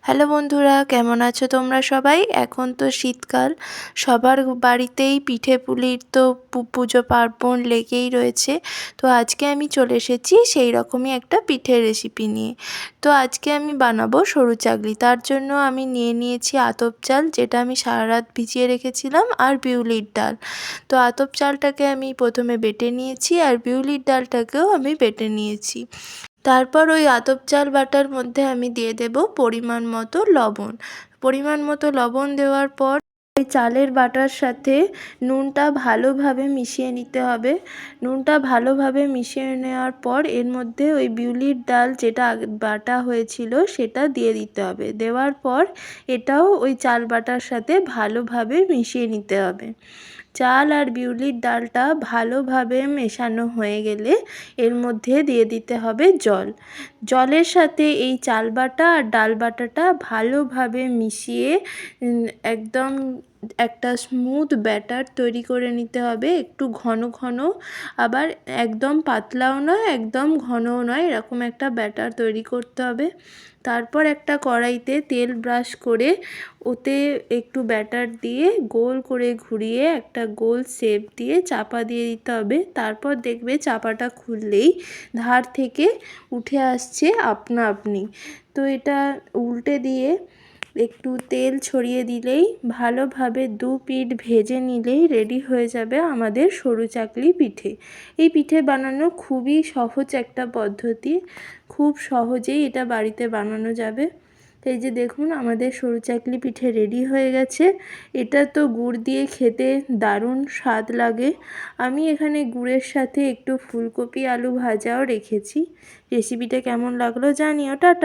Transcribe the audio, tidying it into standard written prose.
Hello বন্ধুরা, কেমন আছো তোমরা সবাই? এখন তো শীতকাল, সবার বাড়িতেই পিঠে পুলির তো পুজো পার্বণ লেগেই রয়েছে। তো আজকে আমি চলে এসেছি সেই রকমই একটা পিঠের রেসিপি নিয়ে। তো আজকে আমি বানাবো সরু চাকলি। তার জন্য আমি নিয়ে নিয়েছি আতপ চাল, যেটা আমি সারা রাত ভিজিয়ে রেখেছিলাম, আর বিউলির ডাল। তো আতপ চালটাকে আমি প্রথমে বেটে নিয়েছি, আর বিউলির ডালটাকেও আমি বেটে নিয়েছি। তারপর ওই আতপ চাল বাটার মধ্যে আমি দিয়ে দেব পরিমাণ মতো লবণ। পরিমাণ মতো লবণ দেওয়ার পর ওই চালের বাটার সাথে নুনটা ভালোভাবে মিশিয়ে নিতে হবে। নুনটা ভালোভাবে মিশিয়ে নেওয়ার পর এর মধ্যে ওই বিউলির ডাল যেটা বাটা হয়েছিল সেটা দিয়ে দিতে হবে। দেওয়ার পর এটাও ওই চাল বাটার সাথে ভালোভাবে মিশিয়ে নিতে হবে। চাল আর বিউলির ডালটা ভালোভাবে মেশানো হয়ে গেলে এর মধ্যে দিয়ে দিতে হবে জল। জলের সাথে এই চাল বাটা আর ডাল বাটাটা ভালোভাবে মিশিয়ে একদম একটা স্মুথ ব্যাটার তৈরি করে নিতে হবে। একটু ঘন ঘন, আবার একদম পাতলাও নয় একদম ঘনও নয়, এরকম একটা ব্যাটার তৈরি করতে হবে। তারপর একটা কড়াইতে তেল ব্রাশ করে ওতে একটু ব্যাটার দিয়ে গোল করে ঘুরিয়ে একটা গোল শেপ দিয়ে চাপা দিয়ে দিতে হবে। তারপর দেখবে চাপাটা খুললেই ধার থেকে উঠে আসছে আপনা আপনি। তো এটা উল্টে দিয়ে একটু তেল ছড়িয়ে দিলেই, ভালোভাবে দু পিঠ ভেজে নিলেই রেডি হয়ে যাবে আমাদের সরু চাকলি পিঠে। এই পিঠে বানানো খুবই সহজ একটা পদ্ধতি, খুব সহজেই এটা বাড়িতে বানানো যাবে। এই যে দেখুন, আমাদের সরু চাকলি পিঠে রেডি হয়ে গেছে। এটা তো গুড় দিয়ে খেতে দারুণ স্বাদ লাগে। আমি এখানে গুড়ের সাথে একটু ফুলকপি আলু ভাজাও রেখেছি। রেসিপিটা কেমন লাগলো জানিও। টাটা।